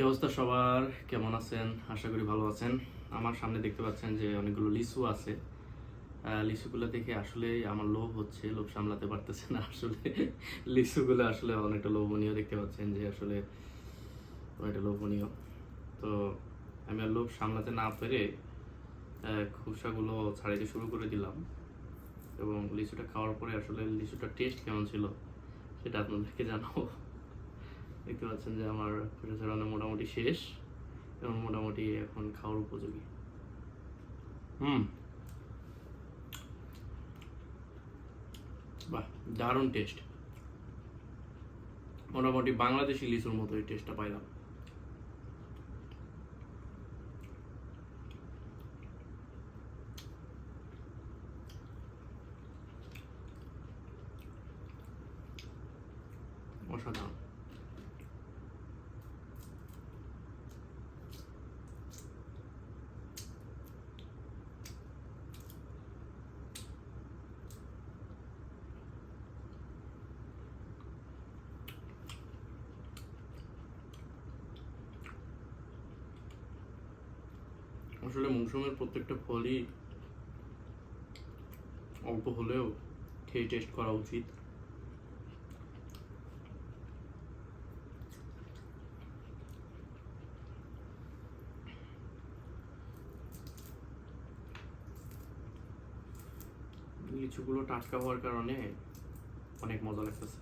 অবস্থা সবার? কেমন আছেন? আশা করি ভালো আছেন। আমার সামনে দেখতে পাচ্ছেন যে অনেকগুলো লিচু আছে। লিচুগুলো দেখে আসলে আমার লোভ হচ্ছে, লোভ সামলাতে পারতেছে না আসলে। লিচুগুলো আসলে অনেকটা লোভনীয়, দেখতে পাচ্ছেন যে আসলে অনেকটা লোভনীয়। তো আমি আর লোভ সামলাতে না পেরে খোসাগুলো ছাড়াইতে শুরু করে দিলাম, এবং লিচুটা খাওয়ার পরে আসলে লিচুটার টেস্ট কেমন ছিল সেটা আপনাদেরকে জানাবো। দেখতে পাচ্ছেন যে আমার খোসা ছাড়ানো মোটামুটি শেষ এবং মোটামুটি এখন খাওয়ার উপযোগী। বাহ, দারুণ টেস্ট। মোটামুটি বাংলাদেশি লিচুর মতো এই টেস্টটা পাইলাম। অসাধারণ। আসলে মৌসুমের প্রত্যেকটা ফলই অল্প হলেও খেয়ে টেস্ট করা উচিত। লিচুগুলো টাটকা হওয়ার কারণে অনেক মজা লাগতেছে।